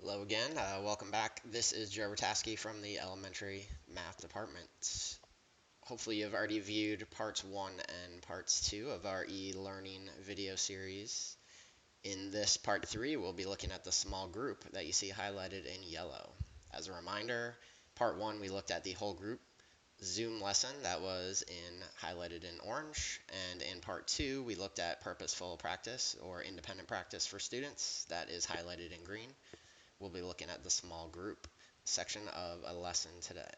Hello again. Welcome back. This is Joe Rataski from the elementary math department. Hopefully, you've already viewed parts 1 and parts 2 of our e-learning video series. In this part 3, we'll be looking at the small group that you see highlighted in yellow. As a reminder, part 1 we looked at the whole group Zoom lesson that was highlighted in orange, and in part 2 we looked at purposeful practice or independent practice for students that is highlighted in green. We'll be looking at the small group section of a lesson today.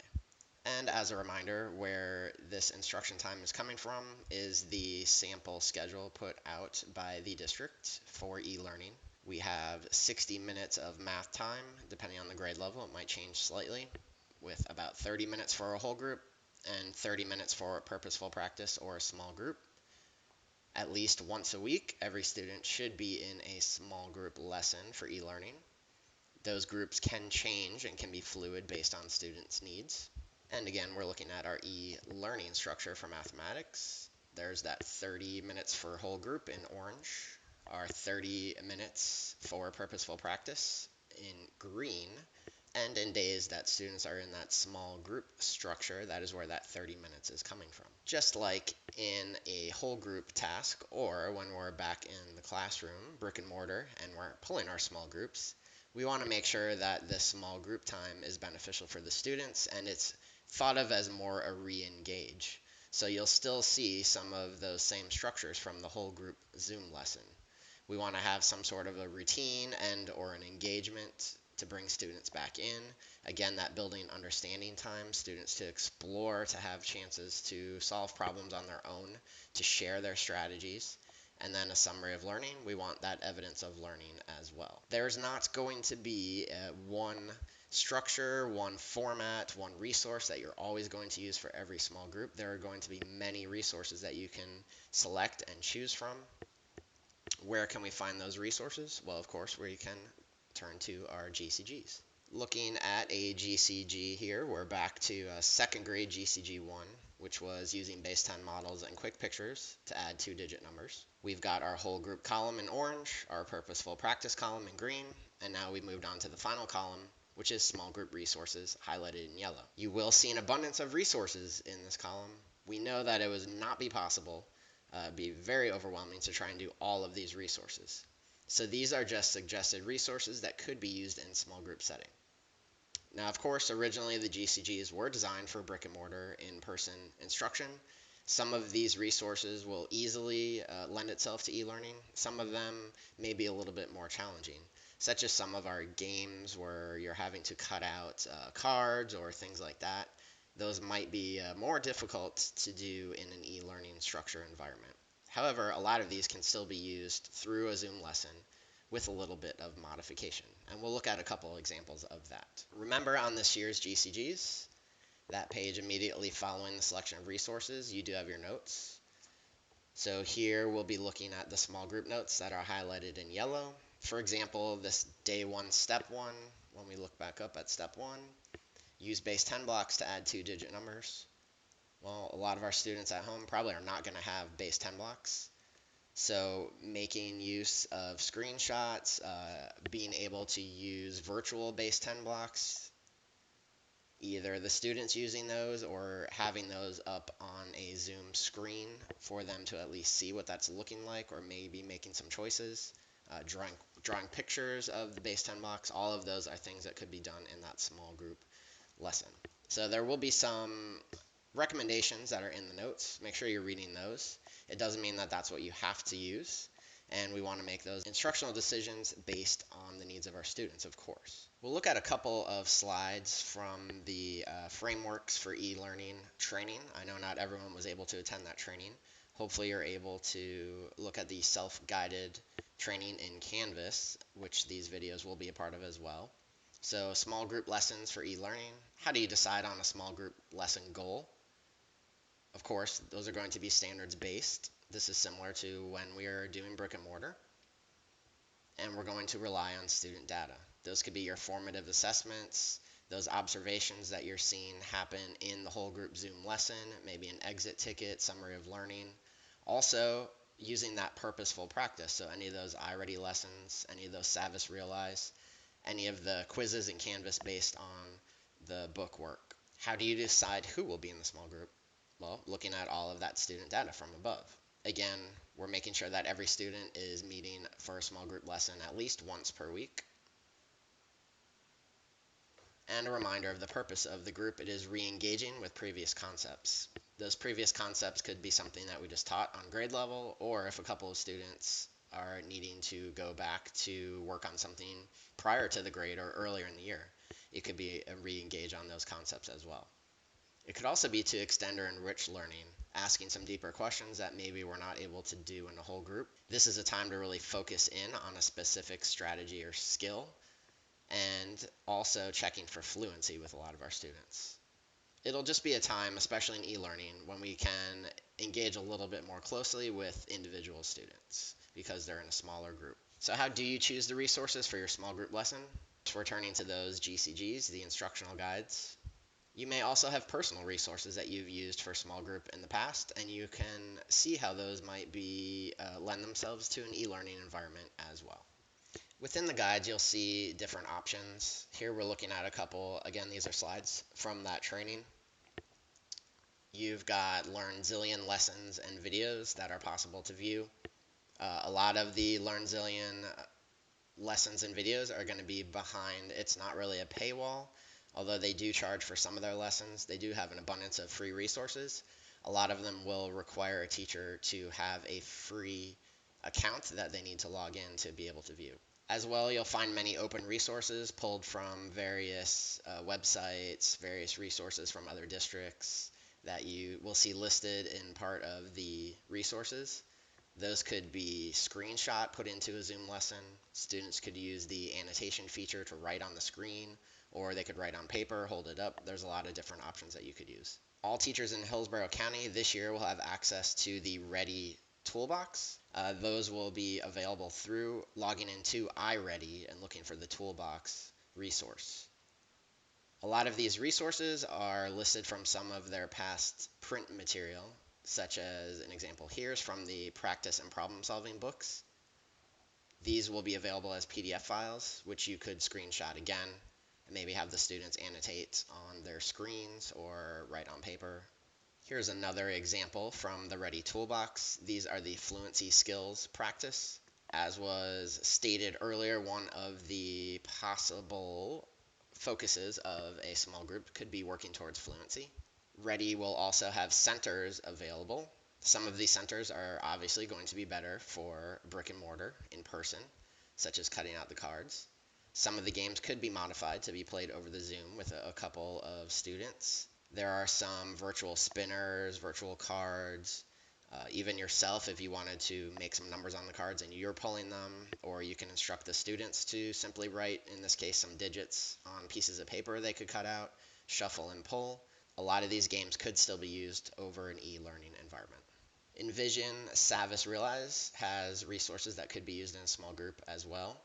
And as a reminder, where this instruction time is coming from is the sample schedule put out by the district for e-learning. We have 60 minutes of math time, depending on the grade level. It might change slightly, with about 30 minutes for a whole group and 30 minutes for purposeful practice or a small group. At least once a week, every student should be in a small group lesson for e-learning. Those groups can change and can be fluid based on students' needs. And again, we're looking at our e-learning structure for mathematics. There's that 30 minutes for whole group in orange, our 30 minutes for purposeful practice in green, and in days that students are in that small group structure, that is where that 30 minutes is coming from. Just like in a whole group task, or when we're back in the classroom, brick and mortar, and we're pulling our small groups, we want to make sure that this small group time is beneficial for the students and it's thought of as more a re-engage. So you'll still see some of those same structures from the whole group Zoom lesson. We want to have some sort of a routine and or an engagement to bring students back in. Again, that building understanding time, students to explore, to have chances to solve problems on their own, to share their strategies. And then a summary of learning, we want that evidence of learning as well. There's not going to be one structure, one format, one resource that you're always going to use for every small group. There are going to be many resources that you can select and choose from. Where can we find those resources? Well, of course, we can turn to our GCGs. Looking at a GCG here, we're back to second grade GCG 1, which was using base 10 models and quick pictures to add 2-digit numbers. We've got our whole group column in orange, our purposeful practice column in green, and now we've moved on to the final column, which is small group resources, highlighted in yellow. You will see an abundance of resources in this column. We know that it would not be possible, be very overwhelming to try and do all of these resources. So these are just suggested resources that could be used in small group setting. Now, of course, originally the GCGs were designed for brick and mortar in-person instruction. Some of these resources will easily lend itself to e-learning. Some of them may be a little bit more challenging, such as some of our games where you're having to cut out cards or things like that. Those might be more difficult to do in an e-learning structure environment. However, a lot of these can still be used through a Zoom lesson with a little bit of modification. And we'll look at a couple examples of that. Remember, on this year's GCGs, that page immediately following the selection of resources, you do have your notes. So here we'll be looking at the small group notes that are highlighted in yellow. For example, this day 1, step 1, when we look back up at step 1, use base 10 blocks to add 2-digit numbers. Well, a lot of our students at home probably are not going to have base 10 blocks. So making use of screenshots, being able to use virtual base 10 blocks, either the students using those or having those up on a Zoom screen for them to at least see what that's looking like, or maybe making some choices, drawing pictures of the base 10 blocks. All of those are things that could be done in that small group lesson. So there will be some recommendations that are in the notes. Make sure you're reading those. It doesn't mean that that's what you have to use, and we want to make those instructional decisions based on the needs of our students, of course. We'll look at a couple of slides from the frameworks for e-learning training. I know not everyone was able to attend that training. Hopefully you're able to look at the self-guided training in Canvas, which these videos will be a part of as well. So small group lessons for e-learning. How do you decide on a small group lesson goal? Of course, those are going to be standards based. This is similar to when we are doing brick and mortar. And we're going to rely on student data. Those could be your formative assessments, those observations that you're seeing happen in the whole group Zoom lesson, maybe an exit ticket, summary of learning. Also, using that purposeful practice. So any of those iReady lessons, any of those Savvis Realize, any of the quizzes in Canvas based on the book work. How do you decide who will be in the small group? Well, looking at all of that student data from above. Again, we're making sure that every student is meeting for a small group lesson at least once per week. And a reminder of the purpose of the group: it is re-engaging with previous concepts. Those previous concepts could be something that we just taught on grade level, or if a couple of students are needing to go back to work on something prior to the grade or earlier in the year, it could be a re-engage on those concepts as well. It could also be to extend or enrich learning, asking some deeper questions that maybe we're not able to do in a whole group. This is a time to really focus in on a specific strategy or skill, and also checking for fluency with a lot of our students. It'll just be a time, especially in e-learning, when we can engage a little bit more closely with individual students because they're in a smaller group. So how do you choose the resources for your small group lesson? We're turning to those GCGs, the instructional guides. You may also have personal resources that you've used for small group in the past, and you can see how those might lend themselves to an e-learning environment as well. Within the guides, you'll see different options. Here we're looking at a couple. Again, these are slides from that training. You've got Learn Zillion lessons and videos that are possible to view. A lot of the Learn Zillion lessons and videos are going to be behind, it's not really a paywall, although they do charge for some of their lessons. They do have an abundance of free resources. A lot of them will require a teacher to have a free account that they need to log in to be able to view. As well, you'll find many open resources pulled from various websites, various resources from other districts that you will see listed in part of the resources. Those could be screenshot put into a Zoom lesson. Students could use the annotation feature to write on the screen, or they could write on paper, hold it up. There's a lot of different options that you could use. All teachers in Hillsborough County this year will have access to the Ready toolbox. Those will be available through logging into iReady and looking for the toolbox resource. A lot of these resources are listed from some of their past print material, such as an example here is from the practice and problem solving books. These will be available as PDF files, which you could screenshot again and maybe have the students annotate on their screens or write on paper. Here's another example from the Ready Toolbox. These are the fluency skills practice. As was stated earlier, one of the possible focuses of a small group could be working towards fluency. Ready will also have centers available. Some of these centers are obviously going to be better for brick and mortar in person, such as cutting out the cards. Some of the games could be modified to be played over the Zoom with a couple of students. There are some virtual spinners, virtual cards, even yourself if you wanted to make some numbers on the cards and you're pulling them, or you can instruct the students to simply write, in this case, some digits on pieces of paper they could cut out, shuffle and pull. A lot of these games could still be used over an e-learning environment. Envision Savvis Realize has resources that could be used in a small group as well,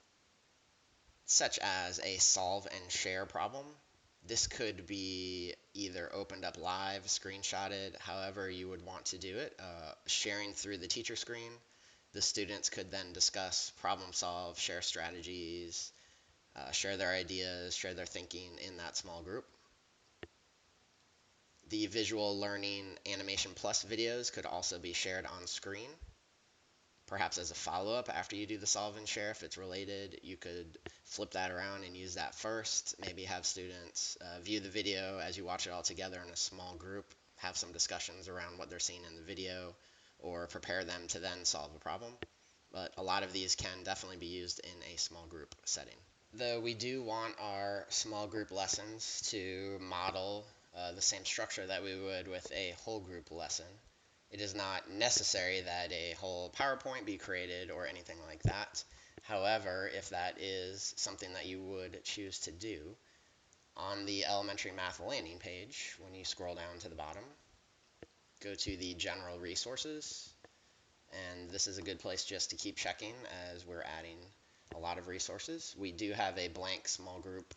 such as a solve and share problem. This could be either opened up live, screenshotted, however you would want to do it, sharing through the teacher screen. The students could then discuss, problem solve, share strategies, share their ideas, share their thinking in that small group. The visual learning animation plus videos could also be shared on screen. Perhaps as a follow-up after you do the solve and share, if it's related, you could flip that around and use that first. Maybe have students view the video as you watch it all together in a small group, have some discussions around what they're seeing in the video, or prepare them to then solve a problem. But a lot of these can definitely be used in a small group setting. Though we do want our small group lessons to model the same structure that we would with a whole group lesson. It is not necessary that a whole PowerPoint be created or anything like that. However, if that is something that you would choose to do, on the elementary math landing page, when you scroll down to the bottom, go to the general resources, and this is a good place just to keep checking as we're adding a lot of resources. We do have a blank small group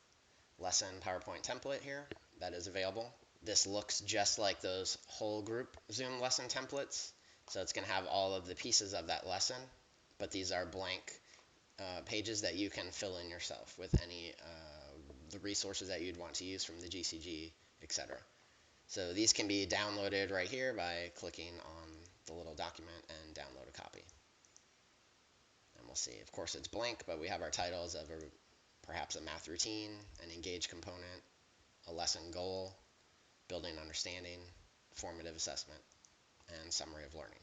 lesson PowerPoint template here that is available. This looks just like those whole group Zoom lesson templates. So it's going to have all of the pieces of that lesson, but these are blank pages that you can fill in yourself with any the resources that you'd want to use from the GCG, etc. So these can be downloaded right here by clicking on the little document and download a copy. And we'll see, of course it's blank, but we have our titles of perhaps a math routine, an engage component, a lesson goal, building understanding, formative assessment, and summary of learning.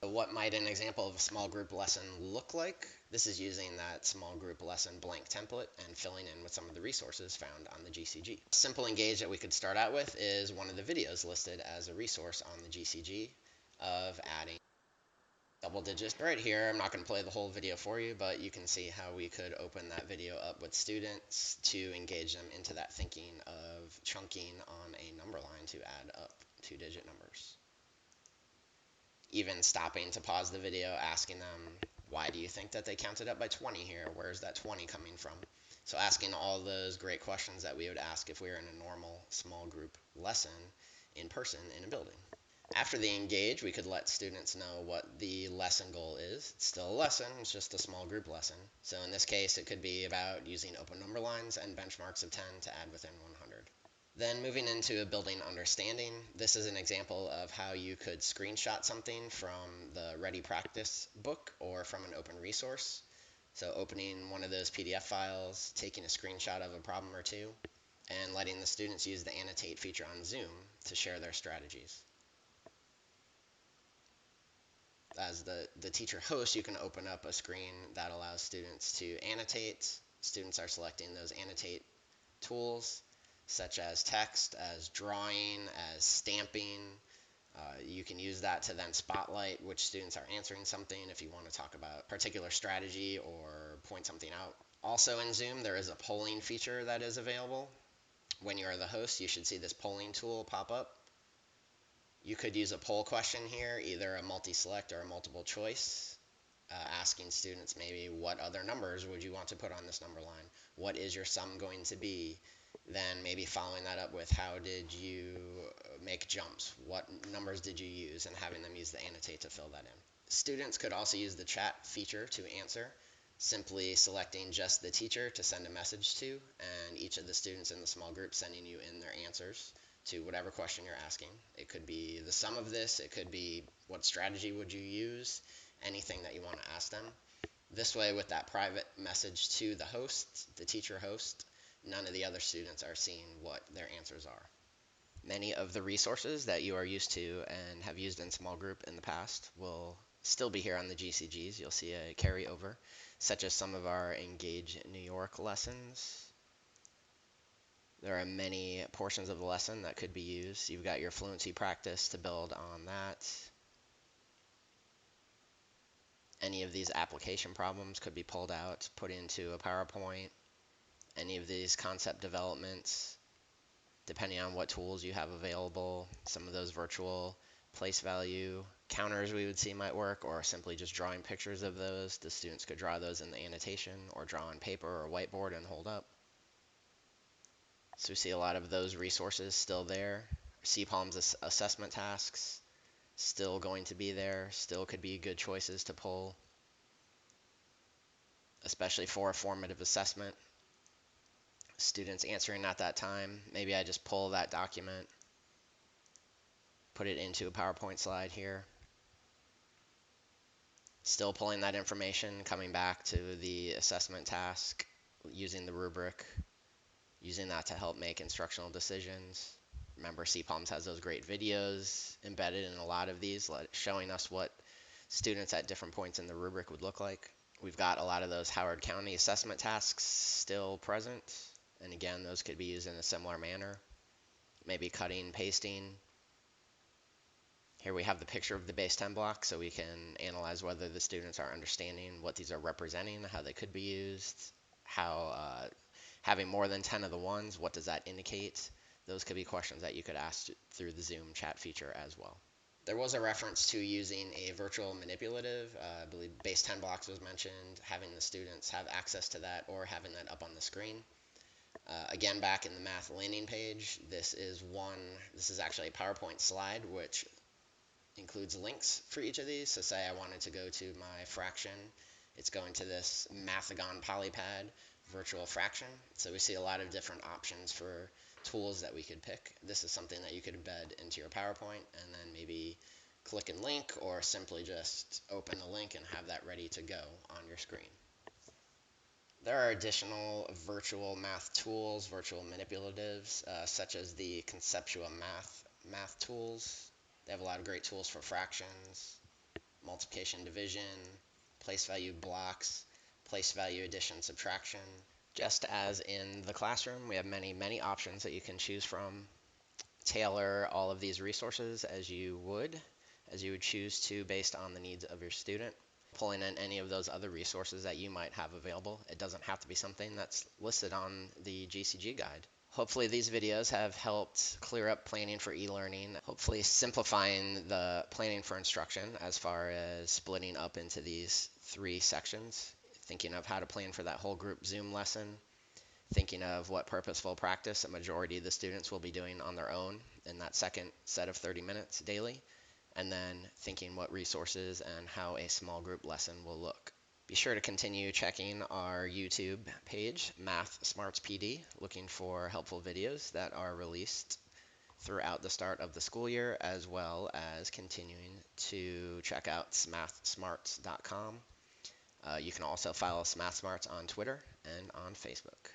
So what might an example of a small group lesson look like? This is using that small group lesson blank template and filling in with some of the resources found on the GCG. Simple engage that we could start out with is one of the videos listed as a resource on the GCG of adding double digits. Right here, I'm not going to play the whole video for you, but you can see how we could open that video up with students to engage them into that thinking of chunking on a number line to add up two-digit numbers. Even stopping to pause the video, asking them, why do you think that they counted up by 20 here? Where's that 20 coming from? So asking all those great questions that we would ask if we were in a normal small group lesson in person in a building. After the engage, we could let students know what the lesson goal is. It's still a lesson, it's just a small group lesson. So in this case, it could be about using open number lines and benchmarks of 10 to add within 100. Then moving into a building understanding, this is an example of how you could screenshot something from the Ready Practice book or from an open resource. So opening one of those PDF files, taking a screenshot of a problem or two, and letting the students use the annotate feature on Zoom to share their strategies. As the teacher host, you can open up a screen that allows students to annotate. Students are selecting those annotate tools, such as text, as drawing, as stamping. You can use that to then spotlight which students are answering something if you want to talk about a particular strategy or point something out. Also in Zoom, there is a polling feature that is available. When you're the host, you should see this polling tool pop up. You could use a poll question here, either a multi-select or a multiple choice, asking students maybe what other numbers would you want to put on this number line? What is your sum going to be? Then maybe following that up with how did you make jumps? What numbers did you use? And having them use the annotate to fill that in. Students could also use the chat feature to answer, simply selecting just the teacher to send a message to, and each of the students in the small group sending you in their answers to whatever question you're asking. It could be the sum of this, it could be what strategy would you use, anything that you want to ask them. This way, with that private message to the host, the teacher host, none of the other students are seeing what their answers are. Many of the resources that you are used to and have used in small group in the past will still be here on the GCGs. You'll see a carryover, such as some of our Engage New York lessons. There are many portions of the lesson that could be used. You've got your fluency practice to build on that. Any of these application problems could be pulled out, put into a PowerPoint. Any of these concept developments, depending on what tools you have available, some of those virtual place value counters we would see might work, or simply just drawing pictures of those. The students could draw those in the annotation or draw on paper or whiteboard and hold up. So we see a lot of those resources still there. CPALM's assessment tasks still going to be there, still could be good choices to pull, especially for a formative assessment. Students answering at that time, maybe I just pull that document, put it into a PowerPoint slide here. Still pulling that information, coming back to the assessment task, using the rubric, using that to help make instructional decisions. Remember, CPALMS has those great videos embedded in a lot of these, showing us what students at different points in the rubric would look like. We've got a lot of those Howard County assessment tasks still present, and again, those could be used in a similar manner. Maybe cutting, pasting. Here we have the picture of the base 10 block, so we can analyze whether the students are understanding what these are representing, how they could be used, how having more than 10 of the ones, what does that indicate? Those could be questions that you could ask through the Zoom chat feature as well. There was a reference to using a virtual manipulative. I believe base 10 blocks was mentioned, having the students have access to that or having that up on the screen. Again, back in the math landing page, this is actually a PowerPoint slide, which includes links for each of these. So say I wanted to go to my fraction It's going to this Mathagon Polypad virtual fraction. So we see a lot of different options for tools that we could pick. This is something that you could embed into your PowerPoint and then maybe click and link, or simply just open the link and have that ready to go on your screen. There are additional virtual math tools, virtual manipulatives, such as the Conceptua math tools. They have a lot of great tools for fractions, multiplication, division, place value blocks, place value addition, subtraction. Just as in the classroom, we have many options that you can choose from. Tailor all of these resources as you would choose to based on the needs of your student. Pulling in any of those other resources that you might have available. It doesn't have to be something that's listed on the GCG guide. Hopefully these videos have helped clear up planning for e-learning, hopefully simplifying the planning for instruction as far as splitting up into these 3 sections, thinking of how to plan for that whole group Zoom lesson, thinking of what purposeful practice a majority of the students will be doing on their own in that second set of 30 minutes daily, and then thinking what resources and how a small group lesson will look. Be sure to continue checking our YouTube page, Math Smarts PD, looking for helpful videos that are released throughout the start of the school year, as well as continuing to check out mathsmarts.com. You can also follow Math Smarts on Twitter and on Facebook.